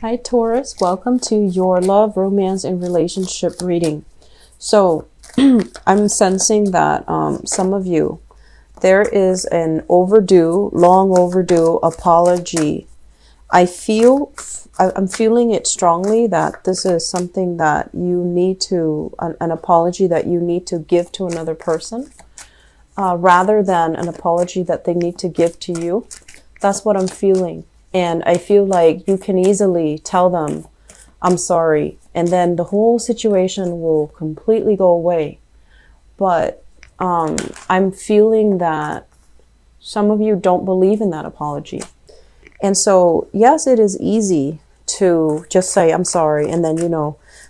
Hi, Taurus. Welcome to your love, romance, and relationship reading. So, I'm sensing that some of you, there is an overdue, long overdue apology. I'm feeling it strongly that this is something that you need to, an apology that you need to give to another person, rather than an apology that they need to give to you. That's what I'm feeling. And I feel like you can easily tell them, I'm sorry. And then the whole situation will completely go away. But I'm feeling that some of you don't believe in that apology. And so, yes, it is easy to just say, I'm sorry. And then,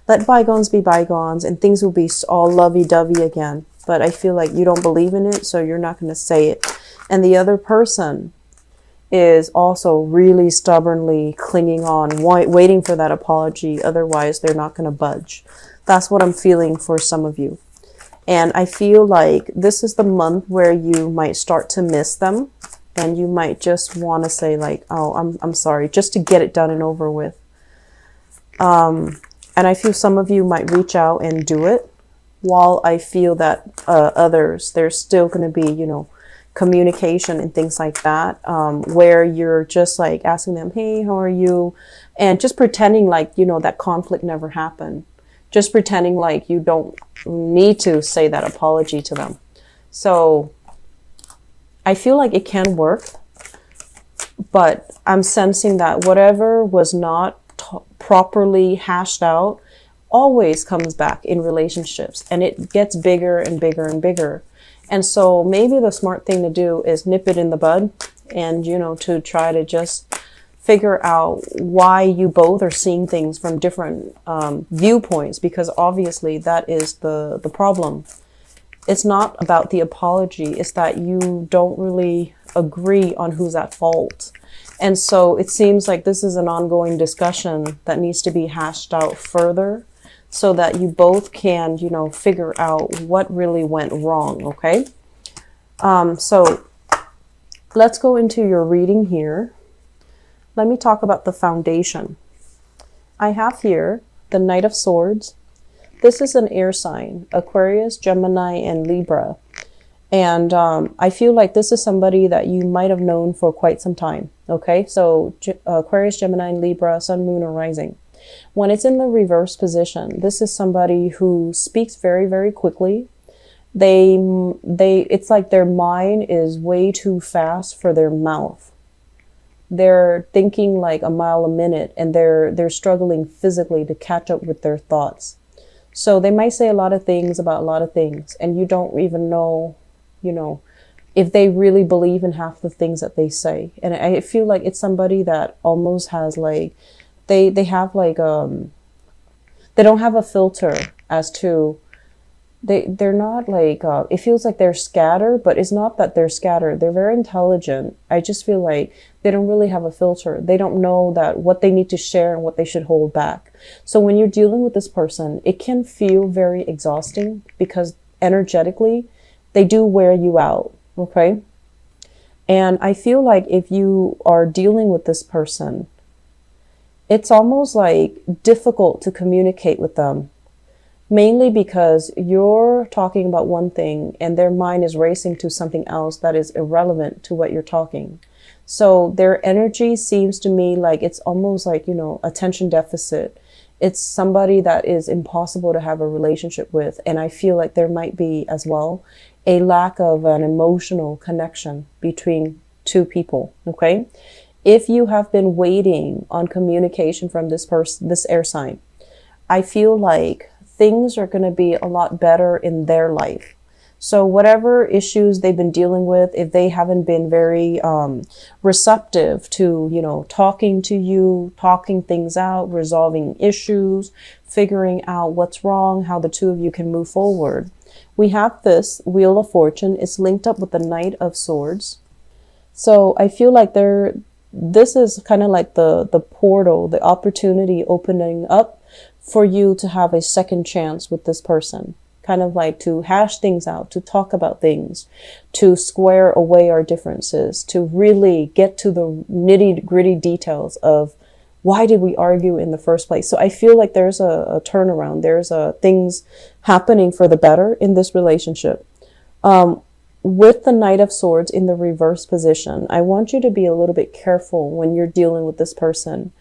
let bygones be bygones and things will be all lovey-dovey again. But I feel like you don't believe in it, so you're not going to say it. And the other person is also really stubbornly clinging on, waiting for that apology. Otherwise, they're not going to budge. That's what I'm feeling for some of you. And I feel like this is the month where you might start to miss them. And you might just want to say like, oh, I'm sorry, just to get it done and over with. And I feel some of you might reach out and do it. While I feel that others, there's still going to be, communication and things like that, where you're just like asking them, hey, how are you? And just pretending like, that conflict never happened. Just pretending like you don't need to say that apology to them. So I feel like it can work, but I'm sensing that whatever was not properly hashed out always comes back in relationships, and it gets bigger and bigger and bigger. And so maybe the smart thing to do is nip it in the bud and, to try to just figure out why you both are seeing things from different viewpoints, because obviously that is the problem. It's not about the apology. It's that you don't really agree on who's at fault. And so it seems like this is an ongoing discussion that needs to be hashed out further, so that you both can, figure out what really went wrong, okay? So let's go into your reading here. Let me talk about the foundation. I have here the Knight of Swords. This is an air sign, Aquarius, Gemini, and Libra. And I feel like this is somebody that you might have known for quite some time, okay? So Aquarius, Gemini, and Libra, Sun, Moon, or Rising. When it's in the reverse position, this is somebody who speaks very, very quickly. It's like their mind is way too fast for their mouth. They're thinking like a mile a minute, and they're struggling physically to catch up with their thoughts. So they might say a lot of things about a lot of things, and you don't even know, if they really believe in half the things that they say. And I feel like it's somebody that almost has like, they have like, they don't have a filter as to, they're not like, it feels like they're scattered, but it's not that they're scattered. They're very intelligent. I just feel like they don't really have a filter. They don't know that what they need to share and what they should hold back. So when you're dealing with this person, it can feel very exhausting because energetically they do wear you out. Okay. And I feel like if you are dealing with this person, it's almost like difficult to communicate with them, mainly because you're talking about one thing and their mind is racing to something else that is irrelevant to what you're talking. So their energy seems to me like it's almost like, attention deficit. It's somebody that is impossible to have a relationship with. And I feel like there might be as well a lack of an emotional connection between two people. Okay. If you have been waiting on communication from this person, this air sign, I feel like things are going to be a lot better in their life. So whatever issues they've been dealing with, if they haven't been very receptive to, talking to you, talking things out, resolving issues, figuring out what's wrong, how the two of you can move forward. We have this Wheel of Fortune. It's linked up with the Knight of Swords. So I feel like this is kind of like the portal, the opportunity opening up for you to have a second chance with this person. Kind of like to hash things out, to talk about things, to square away our differences, to really get to the nitty gritty details of Why did we argue in the first place? So I feel like there's a turnaround. There's things happening for the better in this relationship. With the Knight of Swords in the reverse position, I want you to be a little bit careful when you're dealing with this person.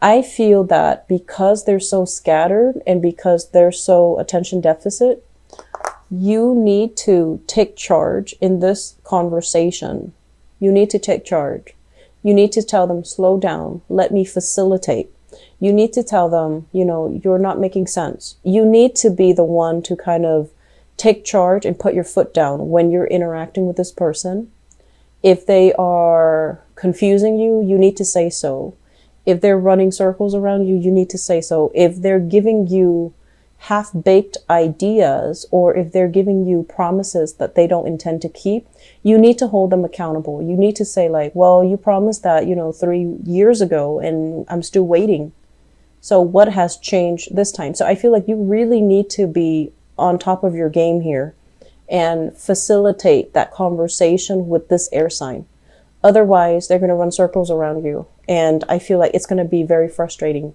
I feel that because they're so scattered and because they're so attention deficit, you need to take charge in this conversation. You need to take charge. You need to tell them, slow down, let me facilitate. You need to tell them, you know, you're not making sense. You need to be the one to kind of take charge and put your foot down when you're interacting with this person. If they are confusing you, you need to say so. If they're running circles around you, you need to say so. If they're giving you half-baked ideas, or if they're giving you promises that they don't intend to keep, you need to hold them accountable. You need to say like, well, you promised that, you know, 3 years ago and I'm still waiting. So what has changed this time? So I feel like you really need to be on top of your game here and facilitate that conversation with this air sign. Otherwise, they're going to run circles around you. And I feel like it's going to be very frustrating.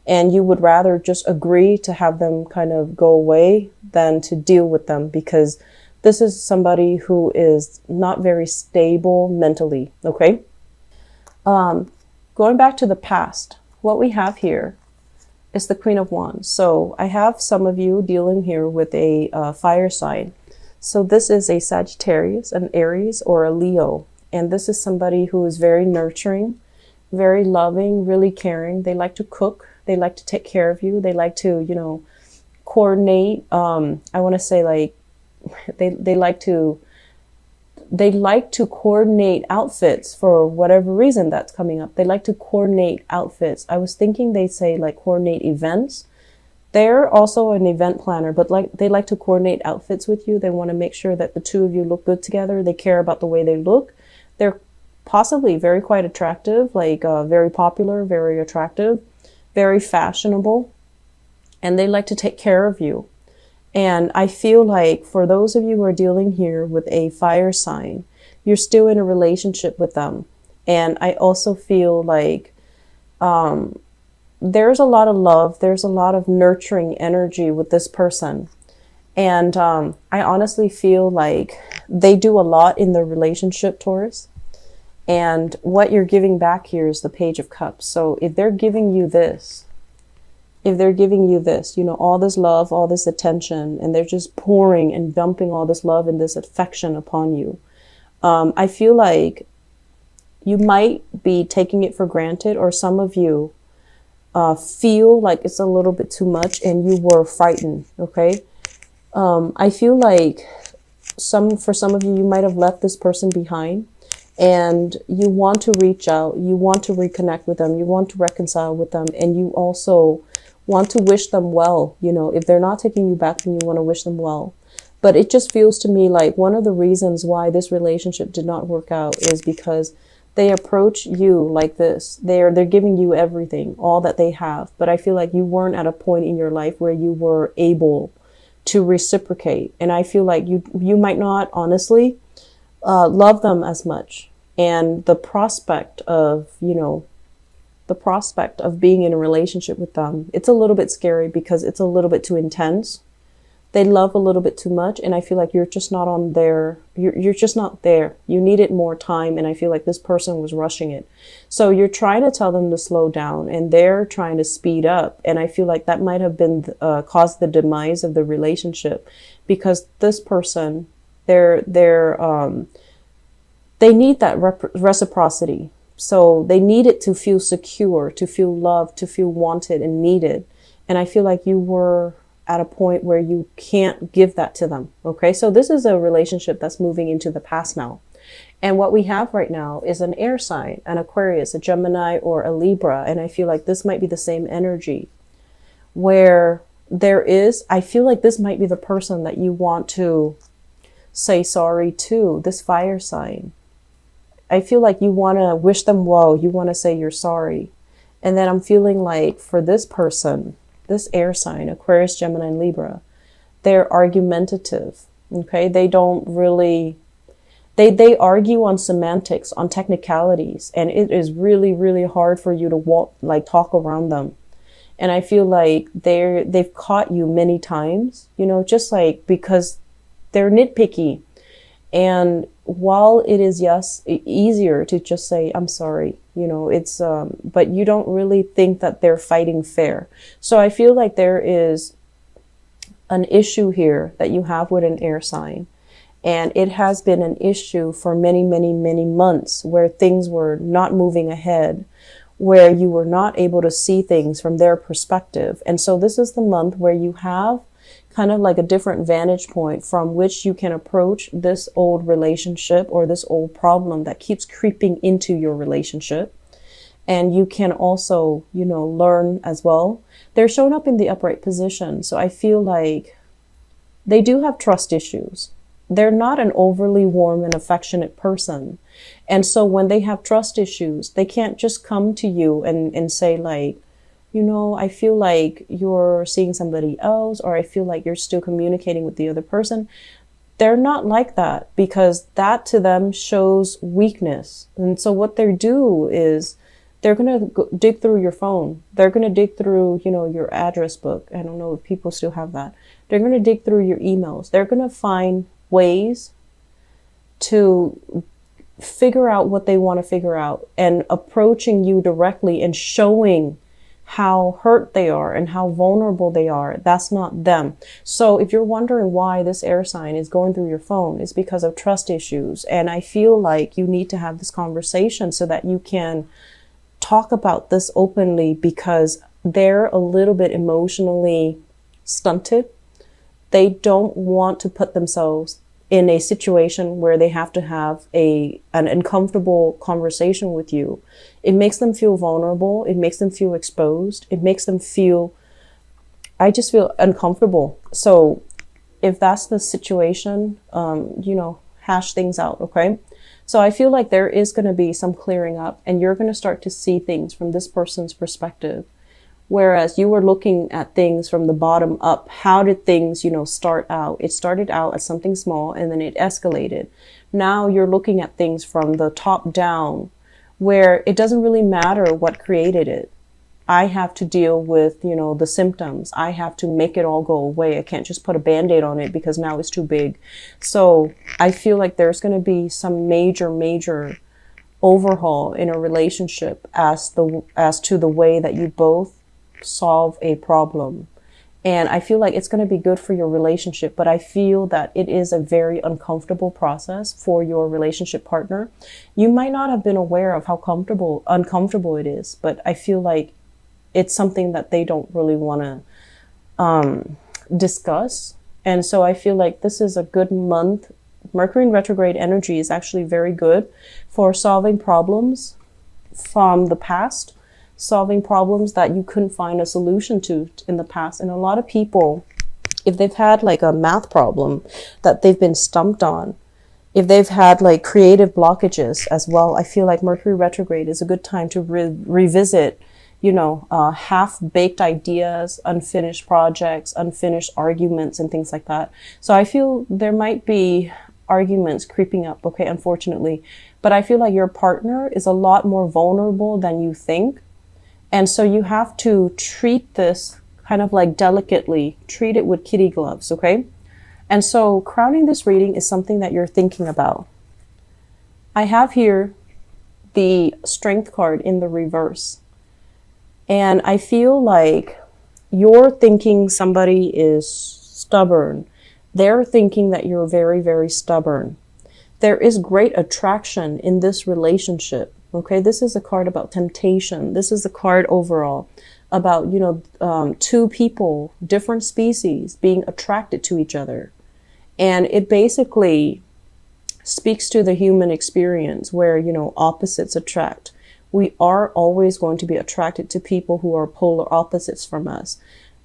And you would rather just agree to have them kind of go away than to deal with them, because this is somebody who is not very stable mentally, okay? Going back to the past, what we have here is the Queen of Wands. So I have some of you dealing here with a fire sign. So this is a Sagittarius, an Aries, or a Leo. And this is somebody who is very nurturing, very loving, really caring. They like to cook. They like to take care of you. They like to, you know, coordinate. I want to say like they like to coordinate outfits for whatever reason that's coming up. They like to coordinate outfits. I was thinking they say like coordinate events. They're also an event planner, but like they like to coordinate outfits with you. They want to make sure that the two of you look good together. They care about the way they look. They're possibly very quite attractive, like very popular, very attractive, very fashionable, and they like to take care of you. And I feel like for those of you who are dealing here with a fire sign, you're still in a relationship with them. And I also feel like there's a lot of love, there's a lot of nurturing energy with this person. And I honestly feel like they do a lot in the relationship, Taurus. And what you're giving back here is the Page of Cups. So if they're giving you this, you know, all this love, all this attention, and they're just pouring and dumping all this love and this affection upon you, I feel like you might be taking it for granted, or some of you feel like it's a little bit too much and you were frightened, okay? I feel like for some of you, you might have left this person behind. And you want to reach out, you want to reconnect with them, you want to reconcile with them, and you also want to wish them well. You know, if they're not taking you back, then you want to wish them well. But it just feels to me like one of the reasons why this relationship did not work out is because they approach you like this. They're giving you everything, all that they have. But I feel like you weren't at a point in your life where you were able to reciprocate. And I feel like you might not honestly love them as much. And the prospect of, you know, being in a relationship with them, it's a little bit scary because it's a little bit too intense. They love a little bit too much. And I feel like you're just not on there. You're just not there. You needed more time. And I feel like this person was rushing it. So you're trying to tell them to slow down and they're trying to speed up. And I feel like that might have been caused the demise of the relationship, because this person, they need that reciprocity. So they need it to feel secure, to feel loved, to feel wanted and needed. And I feel like you were at a point where you can't give that to them. Okay, so this is a relationship that's moving into the past now. And what we have right now is an air sign, an Aquarius, a Gemini, or a Libra. And I feel like this might be the same energy where I feel like this might be the person that you want to say sorry to, this fire sign. I feel like you want to wish them well. You want to say you're sorry. And then I'm feeling like for this person, this air sign, Aquarius, Gemini, and Libra, they're argumentative. Okay. They don't really They argue on semantics, on technicalities, and it is really, really hard for you to talk around them. And I feel like they've caught you many times, just like because they're nitpicky. And while it is, yes, easier to just say, I'm sorry, it's, but you don't really think that they're fighting fair. So I feel like there is an issue here that you have with an air sign. And it has been an issue for many, many, many months where things were not moving ahead, where you were not able to see things from their perspective. And so this is the month where you have kind of like a different vantage point from which you can approach this old relationship or this old problem that keeps creeping into your relationship. And you can also, learn as well. They're showing up in the upright position. So I feel like they do have trust issues. They're not an overly warm and affectionate person. And so when they have trust issues, they can't just come to you and say like, I feel like you're seeing somebody else, or I feel like you're still communicating with the other person. They're not like that, because that to them shows weakness. And so what they do is they're going to dig through your phone. They're going to dig through, your address book. I don't know if people still have that. They're going to dig through your emails. They're going to find ways to figure out what they want to figure out, and approaching you directly and showing how hurt they are and how vulnerable they are. That's not them. So if you're wondering why this air sign is going through your phone, it's because of trust issues. And I feel like you need to have this conversation so that you can talk about this openly, because they're a little bit emotionally stunted. They don't want to put themselves in a situation where they have to have an uncomfortable conversation with you. It makes them feel vulnerable. It makes them feel exposed. It makes them feel, I just feel uncomfortable. So if that's the situation, hash things out, okay? So I feel like there is going to be some clearing up, and you're going to start to see things from this person's perspective. Whereas you were looking at things from the bottom up. How did things, start out? It started out as something small, and then it escalated. Now you're looking at things from the top down, where it doesn't really matter what created it. I have to deal with, the symptoms. I have to make it all go away. I can't just put a Band-Aid on it because now it's too big. So I feel like there's going to be some major overhaul in a relationship as to the way that you both solve a problem. And I feel like it's going to be good for your relationship, but I feel that it is a very uncomfortable process for your relationship partner. You might not have been aware of how uncomfortable it is, but I feel like it's something that they don't really want to discuss. And so I feel like this is a good month. Mercury in retrograde energy is actually very good for solving problems from the past, solving problems that you couldn't find a solution to in the past. And a lot of people, if they've had like a math problem that they've been stumped on, if they've had like creative blockages as well, I feel like Mercury retrograde is a good time to revisit, half-baked ideas, unfinished projects, unfinished arguments, and things like that. So I feel there might be arguments creeping up, okay, unfortunately. But I feel like your partner is a lot more vulnerable than you think. And so you have to treat this kind of like delicately, treat it with kitty gloves, okay? And so crowning this reading is something that you're thinking about. I have here the Strength card in the reverse. And I feel like you're thinking somebody is stubborn. They're thinking that you're very, very stubborn. There is great attraction in this relationship. Okay, this is a card about temptation. This is a card overall about, two people, different species being attracted to each other. And it basically speaks to the human experience where, opposites attract. We are always going to be attracted to people who are polar opposites from us.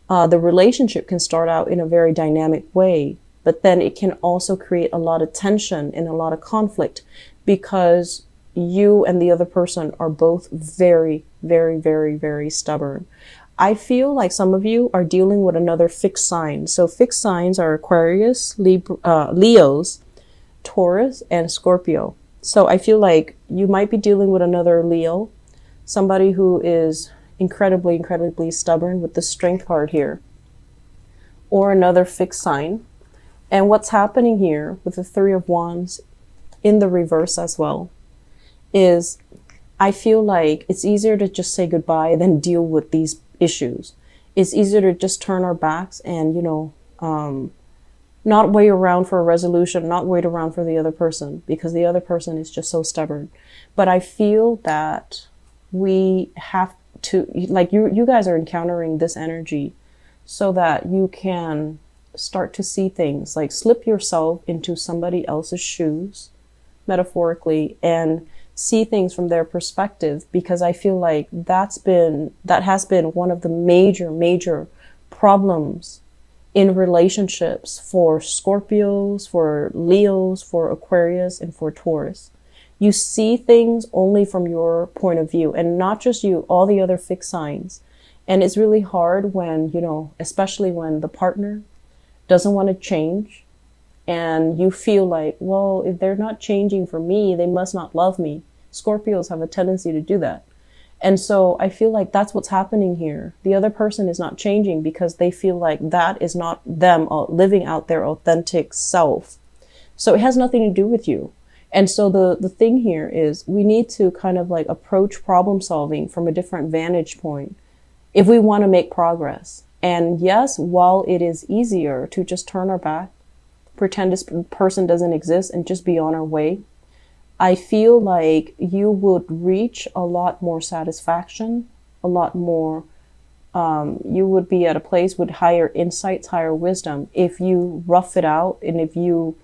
The relationship can start out in a very dynamic way, but then it can also create a lot of tension and a lot of conflict, because you and the other person are both very, very, very, very stubborn. I feel like some of you are dealing with another fixed sign. So fixed signs are Aquarius, Leos, Taurus and Scorpio. So I feel like you might be dealing with another Leo, somebody who is incredibly, incredibly stubborn with the Strength card here, or another fixed sign. And what's happening here with the Three of Wands in the reverse as well is I feel like it's easier to just say goodbye than deal with these issues. It's easier to just turn our backs and, not wait around for a resolution, not wait around for the other person, because the other person is just so stubborn. But I feel that we have to, like, you guys are encountering this energy so that you can start to see things, like slip yourself into somebody else's shoes, metaphorically, and see things from their perspective, because I feel like that has been one of the major problems in relationships for Scorpios, for Leos, for Aquarius, and for Taurus. You see things only from your point of view, and not just you, all the other fixed signs. And it's really hard when, especially when the partner doesn't want to change, and you feel like, well, if they're not changing for me, they must not love me. Scorpios have a tendency to do that. And so I feel like that's what's happening here. The other person is not changing because they feel like that is not them living out their authentic self. So it has nothing to do with you. And so the thing here is we need to kind of like approach problem solving from a different vantage point if we want to make progress. And yes, while it is easier to just turn our back, pretend this person doesn't exist, and just be on our way, I feel like you would reach a lot more satisfaction, a lot more, you would be at a place with higher insights, higher wisdom, if you rough it out and if you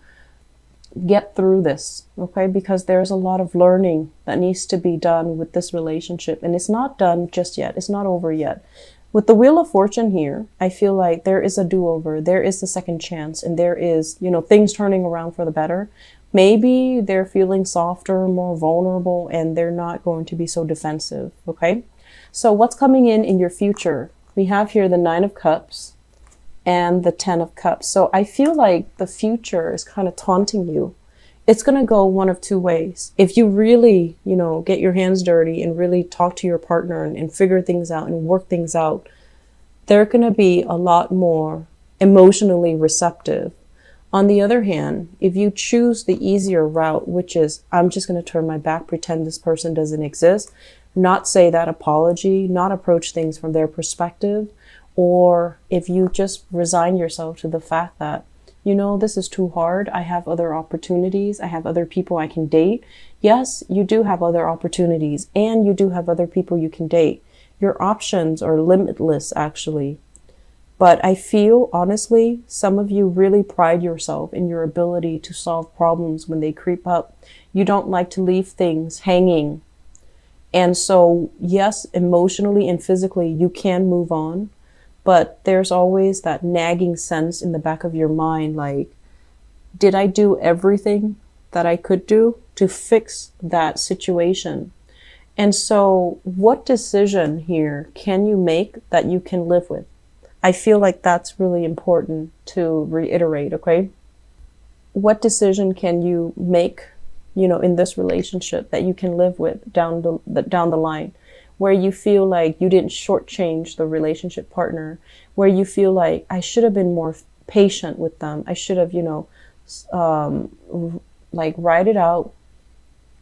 get through this, okay? Because there's a lot of learning that needs to be done with this relationship, and it's not done just yet. It's not over yet. With the Wheel of Fortune here, I feel like there is a do-over, there is a second chance, and there is, things turning around for the better. Maybe they're feeling softer, more vulnerable, and they're not going to be so defensive, okay? So what's coming in your future? We have here the Nine of Cups and the Ten of Cups. So I feel like the future is kind of taunting you. It's going to go one of two ways. If you really, get your hands dirty and really talk to your partner and figure things out and work things out, they're going to be a lot more emotionally receptive. On the other hand, if you choose the easier route, which is, I'm just going to turn my back, pretend this person doesn't exist, not say that apology, not approach things from their perspective, or if you just resign yourself to the fact that, this is too hard, I have other opportunities, I have other people I can date. Yes, you do have other opportunities, and you do have other people you can date. Your options are limitless, actually. But I feel, honestly, some of you really pride yourself in your ability to solve problems when they creep up. You don't like to leave things hanging. And so, yes, emotionally and physically, you can move on. But there's always that nagging sense in the back of your mind, like, did I do everything that I could do to fix that situation? And so, what decision here can you make that you can live with? I feel like that's really important to reiterate, okay? What decision can you make, in this relationship that you can live with down the line, where you feel like you didn't shortchange the relationship partner, where you feel like I should have been more patient with them. I should have, ride it out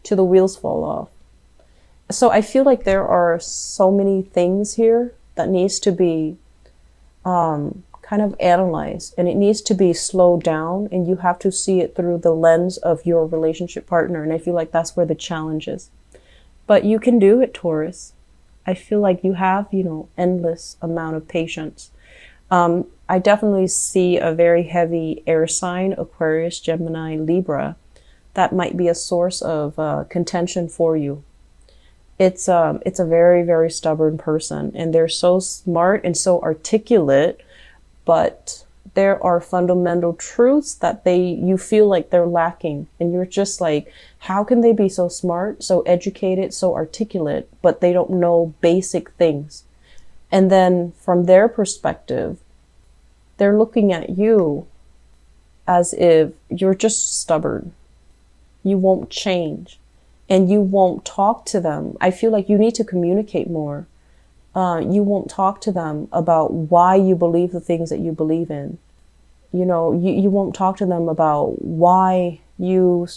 till the wheels fall off. So I feel like there are so many things here that needs to be kind of analyzed, and it needs to be slowed down, and you have to see it through the lens of your relationship partner. And I feel like that's where the challenge is. But you can do it, Taurus. I feel like you have, endless amount of patience. I definitely see a very heavy air sign, Aquarius, Gemini, Libra, that might be a source of contention for you. It's a very, very stubborn person, and they're so smart and so articulate, but there are fundamental truths that you feel like they're lacking, and you're just like, how can they be so smart, so educated, so articulate, but they don't know basic things? And then from their perspective, they're looking at you as if you're just stubborn. you won't change, and you won't talk to them. I feel like you need to communicate more. You won't talk to them about why you believe the things that you believe in. You know, you won't talk to them about why you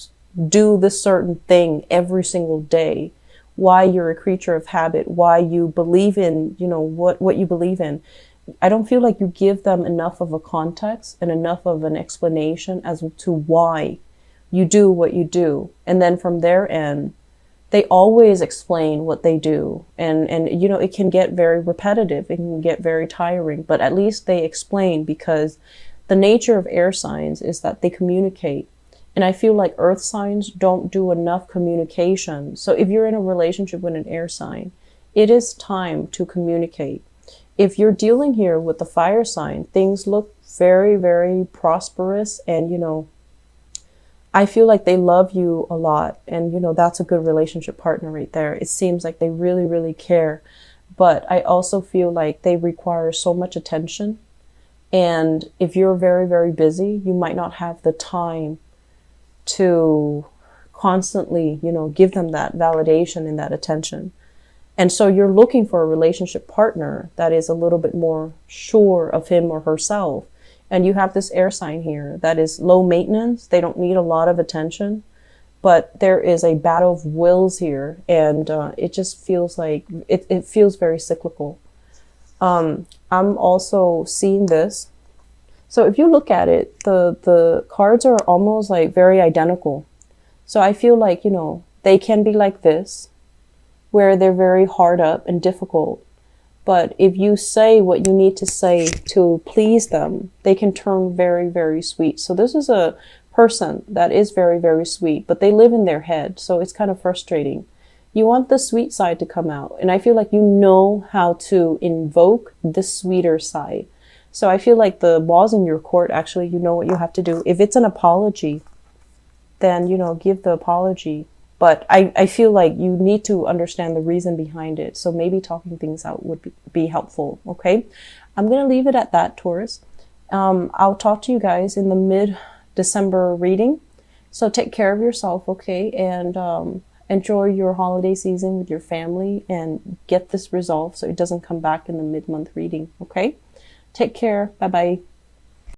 do this certain thing every single day, why you're a creature of habit, why you believe in, you know, what you believe in. I don't feel like you give them enough of a context and enough of an explanation as to why you do what you do. And then from their end, they always explain what they do. And you know, it can get very repetitive. It can get very tiring, but at least they explain, because the nature of air signs is that they communicate. And I feel like earth signs don't do enough communication. So if you're in a relationship with an air sign, it is time to communicate. If you're dealing here with the fire sign, things look very, very prosperous. And, you know, I feel like they love you a lot. And, you know, that's a good relationship partner right there. It seems like they really, really care. But I also feel like they require so much attention. And if you're very, very busy, you might not have the time to constantly, you know, give them that validation and that attention. And so you're looking for a relationship partner that is a little bit more sure of him or herself. And you have this air sign here that is low maintenance. They don't need a lot of attention, but there is a battle of wills here. And it just feels like, it feels very cyclical. I'm also seeing this. So if you look at it, the cards are almost like very identical. So I feel like, you know, they can be like this, where they're very hard up and difficult. But if you say what you need to say to please them, they can turn very, very sweet. So this is a person that is very, very sweet, but they live in their head. So it's kind of frustrating. You want the sweet side to come out. And I feel like you know how to invoke the sweeter side. So I feel like the ball's in your court. Actually, you know what you have to do. If it's an apology, then, you know, give the apology. But I feel like you need to understand the reason behind it. So maybe talking things out would be helpful. Okay. I'm going to leave it at that, Taurus. I'll talk to you guys in the mid-December reading. So take care of yourself. Okay. And, enjoy your holiday season with your family and get this resolved so it doesn't come back in the mid-month reading. Okay. Take care. Bye-bye.